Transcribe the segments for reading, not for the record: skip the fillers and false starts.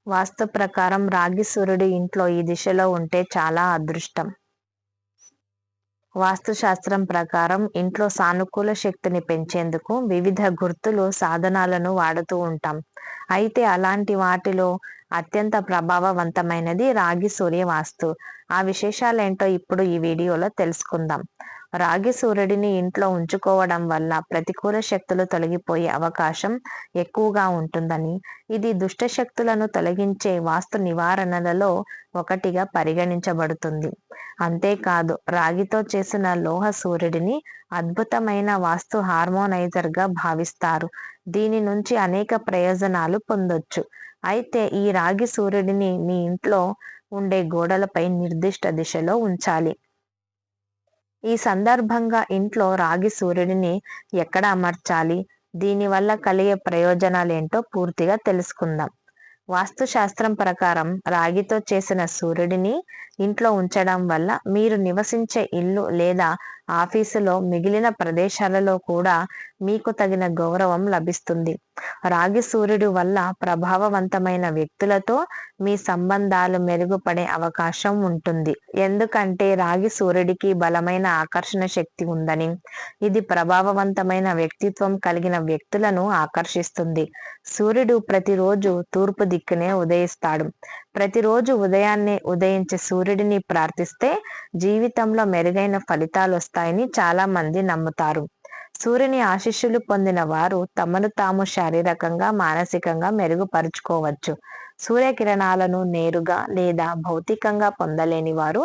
వాస్తు ప్రకారం రాగి సూర్యుడు ఇంట్లో ఈ దిశలో ఉంటే చాలా అదృష్టం. వాస్తు శాస్త్రం ప్రకారం ఇంట్లో సానుకూల శక్తిని పెంచేందుకు వివిధ గుర్తులు, సాధనాలను వాడుతూ ఉంటాం. అయితే అలాంటి వాటిలో అత్యంత ప్రభావవంతమైనది రాగి సూర్య వాస్తు. ఆ విశేషాలేంటో ఇప్పుడు ఈ వీడియోలో తెలుసుకుందాం. రాగి సూర్యుడిని ఇంట్లో ఉంచుకోవడం వల్ల ప్రతికూల శక్తులు తొలగిపోయే అవకాశం ఎక్కువగా ఉంటుందని, ఇది దుష్ట శక్తులను తొలగించే వాస్తు నివారణలలో ఒకటిగా పరిగణించబడుతుంది. అంతేకాదు, రాగితో చేసిన లోహ సూర్యుడిని అద్భుతమైన వాస్తు హార్మోనైజర్గా భావిస్తారు. దీని నుంచి అనేక ప్రయోజనాలు పొందొచ్చు. అయితే ఈ రాగి సూర్యుడిని మీ ఇంట్లో ఉండే గోడలపై నిర్దిష్ట దిశలో ఉంచాలి. ఈ సందర్భంగా ఇంట్లో రాగి సూర్యుడిని ఎక్కడ అమర్చాలి, దీనివల్ల కలిగే ప్రయోజనాలేంటో పూర్తిగా తెలుసుకుందాం. వాస్తు శాస్త్రం ప్రకారం రాగితో చేసిన సూర్యుడిని ఇంట్లో ఉంచడం వల్ల మీరు నివసించే ఇల్లు లేదా ఆఫీసులో మిగిలిన ప్రదేశాలలో కూడా మీకు తగిన గౌరవం లభిస్తుంది. రాగి సూర్యుడు వల్ల ప్రభావవంతమైన వ్యక్తులతో మీ సంబంధాలు మెరుగుపడే అవకాశం ఉంటుంది. ఎందుకంటే రాగి సూర్యుడికి బలమైన ఆకర్షణ శక్తి ఉందని, ఇది ప్రభావవంతమైన వ్యక్తిత్వం కలిగిన వ్యక్తులను ఆకర్షిస్తుంది. సూర్యుడు ప్రతిరోజు తూర్పు దిక్కునే ఉదయిస్తాడు. ప్రతిరోజు ఉదయాన్నే ఉదయించే సూర్యుడిని ప్రార్థిస్తే జీవితంలో మెరుగైన ఫలితాలు వస్తాయని చాలా మంది నమ్ముతారు. సూర్యుని ఆశీస్సులు పొందిన వారు తమను తాము శారీరకంగా, మానసికంగా మెరుగుపరుచుకోవచ్చు. సూర్యకిరణాలను నేరుగా లేదా భౌతికంగా పొందలేని వారు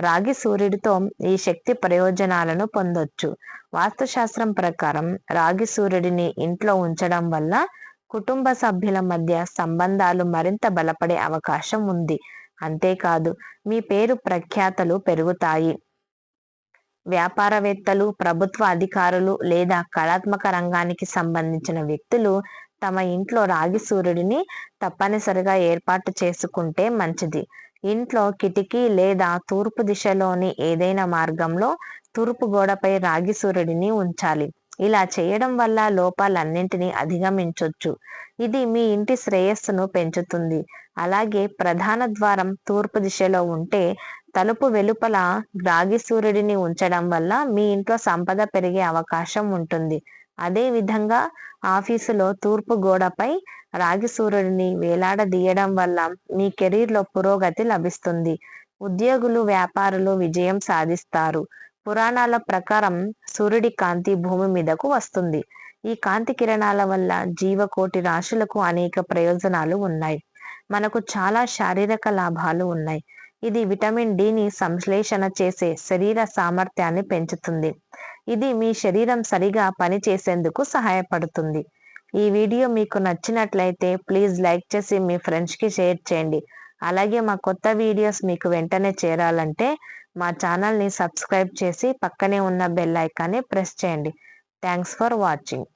రాగి సూర్యుడితో ఈ శక్తి ప్రయోజనాలను పొందొచ్చు. వాస్తుశాస్త్రం ప్రకారం రాగి సూర్యుడిని ఇంట్లో ఉంచడం వల్ల కుటుంబ సభ్యుల మధ్య సంబంధాలు మరింత బలపడే అవకాశం ఉంది. అంతేకాదు, మీ పేరు ప్రఖ్యాతలు పెరుగుతాయి. వ్యాపారవేత్తలు, ప్రభుత్వ అధికారులు లేదా కళాత్మక రంగానికి సంబంధించిన వ్యక్తులు తమ ఇంట్లో రాగి సూర్యుడిని తప్పనిసరిగా ఏర్పాటు చేసుకుంటే మంచిది. ఇంట్లో కిటికీ లేదా తూర్పు దిశలోని ఏదైనా మార్గంలో తూర్పు గోడపై రాగి సూర్యుడిని ఉంచాలి. ఇలా చేయడం వల్ల లోపాలన్నింటినీ అధిగమించొచ్చు. ఇది మీ ఇంటి శ్రేయస్సును పెంచుతుంది. అలాగే ప్రధాన ద్వారం తూర్పు దిశలో ఉంటే తలుపు వెలుపల రాగి సూర్యుడిని ఉంచడం వల్ల మీ ఇంట్లో సంపద పెరిగే అవకాశం ఉంటుంది. అదే విధంగా ఆఫీసులో తూర్పు గోడపై రాగి సూర్యుడిని వేలాడదీయడం వల్ల మీ కెరీర్లో పురోగతి లభిస్తుంది. ఉద్యోగులు, వ్యాపారులు విజయం సాధిస్తారు. పురాణాల ప్రకారం సూర్యుడి కాంతి భూమి మీదకు వస్తుంది. ఈ కాంతి కిరణాల వల్ల జీవకోటి రాశులకు అనేక ప్రయోజనాలు ఉన్నాయి. మనకు చాలా శారీరక లాభాలు ఉన్నాయి. ఇది విటమిన్ డిని సంశ్లేషణ చేసే శరీర సామర్థ్యాన్ని పెంచుతుంది. ఇది మీ శరీరం సరిగా పనిచేసేందుకు సహాయపడుతుంది. ఈ వీడియో మీకు నచ్చినట్లయితే ప్లీజ్ లైక్ చేసి మీ ఫ్రెండ్స్కి షేర్ చేయండి. అలాగే మా కొత్త వీడియోస్ మీకు వెంటనే చేరాలంటే మా ఛానల్ని సబ్స్క్రైబ్ చేసి పక్కనే ఉన్న బెల్ ఐకాన్ని ప్రెస్ చేయండి. Thanks for watching.